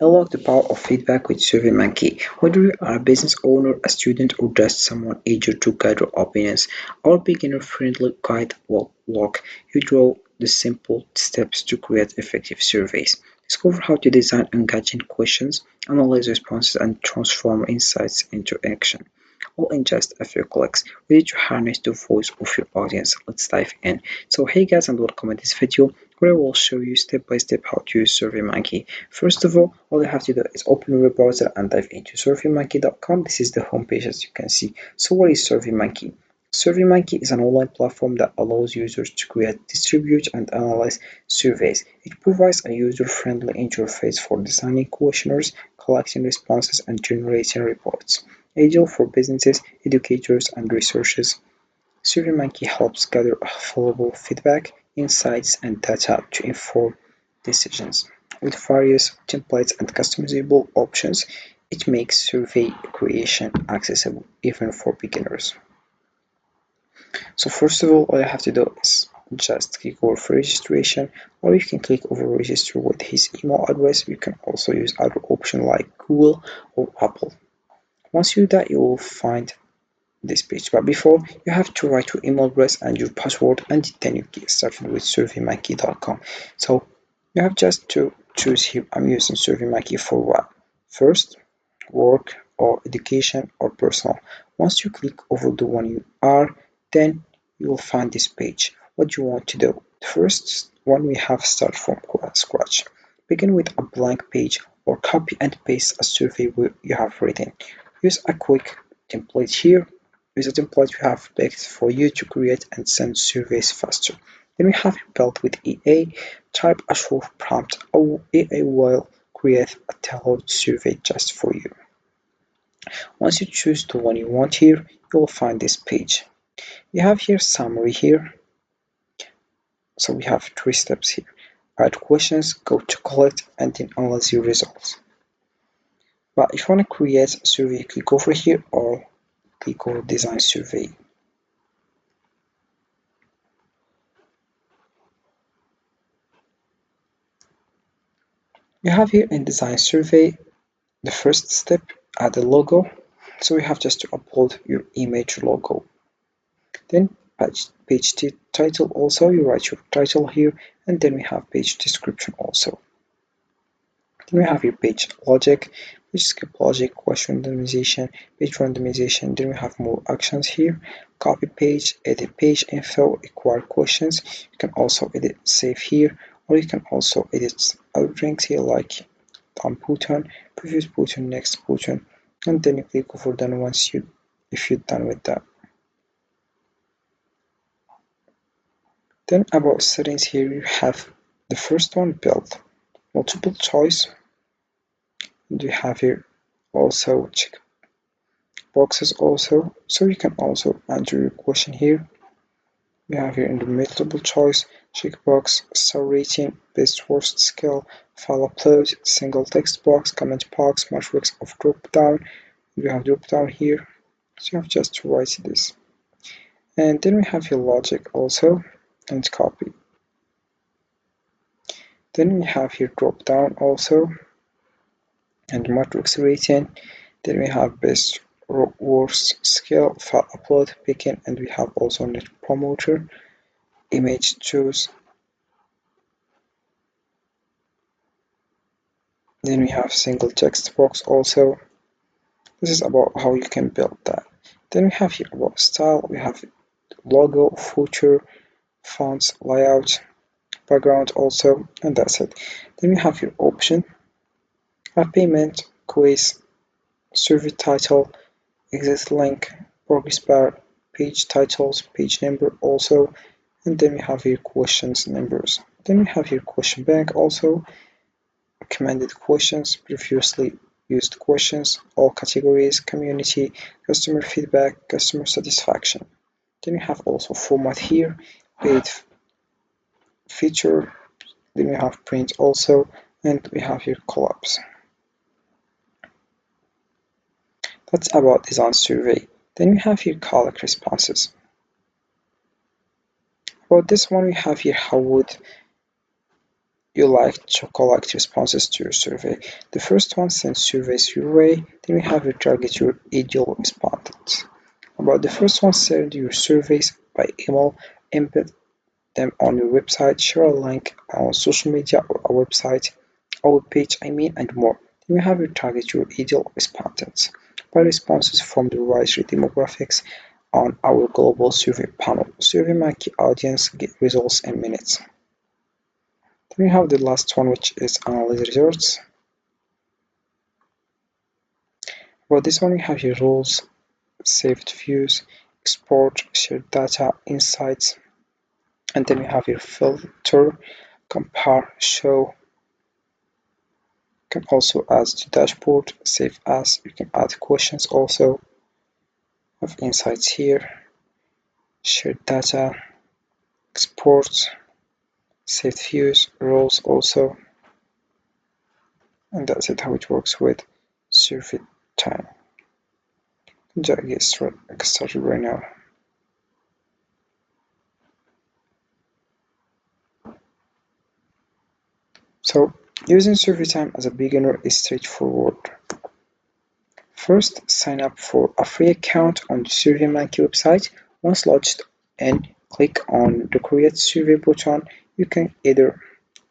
Unlock the power of feedback with SurveyMonkey. Whether you are a business owner, a student, or just someone eager to gather opinions, our beginner-friendly guide will walk you through the simple steps to create effective surveys. Discover how to design engaging questions, analyze responses, and transform insights into action, all in just a few clicks. Ready to harness the voice of your audience? Let's dive in. So hey guys, and welcome to this video where I will show you step by step how to use SurveyMonkey. First of all you have to do is open your browser and dive into surveymonkey.com. This is the homepage as you can see. So what is SurveyMonkey? SurveyMonkey is an online platform that allows users to create, distribute, and analyze surveys. It provides a user-friendly interface for designing questionnaires, collecting responses, and generating reports. Ideal for businesses, educators, and researchers, SurveyMonkey helps gather valuable feedback, insights, and data to inform decisions. With various templates and customizable options, it makes survey creation accessible even for beginners. So first of all you have to do is just click over for registration, or you can click over register with his email address. You can also use other options like Google or Apple. Once you do that, you will find this page, but before you have to write your email address and your password, and then you get started with surveymonkey.com. So you have just to choose here. I'm using SurveyMonkey for what? First, work or education or personal. Once you click over the one you are, then you will find this page. What you want to do? The first one, we have start from scratch. Begin with a blank page or copy and paste a survey you have written. Use a quick template here. Use a template you have picked for you to create and send surveys faster. Then we have built with EA. Type a short prompt. EA will create a tailored survey just for you. Once you choose the one you want here, you will find this page. You have here summary here. So we have three steps here. Add questions, go to collect, and then analyze your results. But if you want to create a survey, click over here or click on design survey. You have here in design survey the first step, add a logo. So you have just to upload your image logo. Then page title, also you write your title here, and then we have page description also. Then we have your page logic, page skip logic, question randomization, page randomization. Then we have more actions here. Copy page, edit page info, acquire questions. You can also edit save here, or you can also edit other things here like done button, previous button, next button, and then you click over done if you're done with that. Then about settings here, you have the first one, build multiple choice. And you have here also check boxes also, so you can also enter your question here. You have here in the multiple choice checkbox, star rating, best worst scale, file upload, single text box, comment box, matrix of drop down. You have drop down here, so you have just to write this. And then we have your logic also, and copy. Then we have here drop down also, and matrix rating. Then we have best worst scale, file upload, begin, and we have also net promoter, image choose. Then we have single text box also. This is about how you can build that. Then we have here about style. We have logo, footer, fonts, layout, background also, and that's it. Then we have your option, have payment, quiz, survey title, exit link, progress bar, page titles, page number also, and then we have here questions numbers. Then we have here question bank also, recommended questions, previously used questions, all categories, community, customer feedback, customer satisfaction. Then we have also format here, paid feature, then we have print also, and we have here collapse. That's about design survey. Then we have here collect responses. About this one, we have here how would you like to collect responses to your survey. The first one sends surveys your way, then we have your target your ideal respondents. About the first one, send your surveys by email, embed them on your website, share a link on social media or our website, our page, and more. Then you have your target your ideal respondents by responses from the right demographics on our global survey panel. SurveyMonkey audience get results in minutes. Then we have the last one, which is analyze results. For this one, we have your rules, saved views, export, shared data, insights, and then we have your filter, compare, show. You can also add to dashboard, save as. You can add questions also. Have insights here, shared data, export, saved views, roles also. And that's it, how it works with survey time. Just get started right now. So using survey time as a beginner is straightforward. First, sign up for a free account on the SurveyMonkey website. Once logged in, click on the Create Survey button. You can either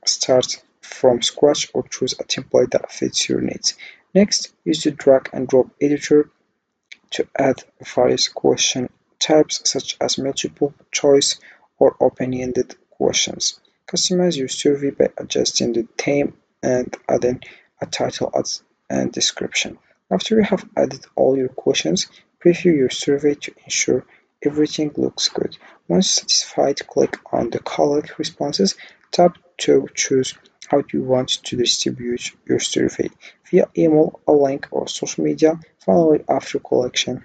start from scratch or choose a template that fits your needs. Next, use the drag and drop editor to add various question types such as multiple choice or open-ended questions. Customize your survey by adjusting the theme and adding a title and description. After you have added all your questions, preview your survey to ensure everything looks good. Once satisfied, click on the Collect Responses tab to choose how you want to distribute your survey, via email, a link, or social media. Finally, after collecting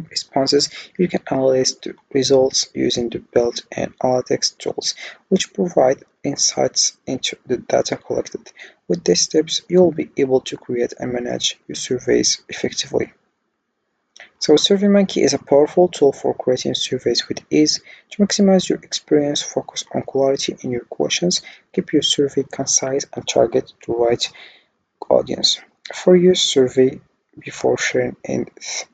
responses, you can analyze the results using the built-in analytics tools, which provide insights into the data collected. With these steps, you'll be able to create and manage your surveys effectively. So SurveyMonkey is a powerful tool for creating surveys with ease. To maximize your experience, focus on quality in your questions, keep your survey concise, and target the right audience. For your survey before sharing it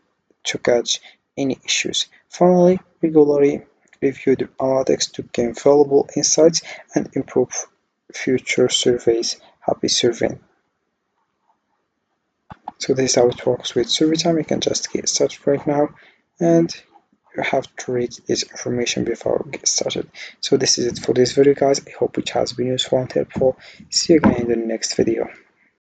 to catch any issues. Finally, regularly review the analytics to gain valuable insights and improve future surveys. Happy surveying! So this is how it works with survey time. You can just get started right now, and you have to read this information before we get started. So this is it for this video, guys. I hope it has been useful and helpful. See you again in the next video.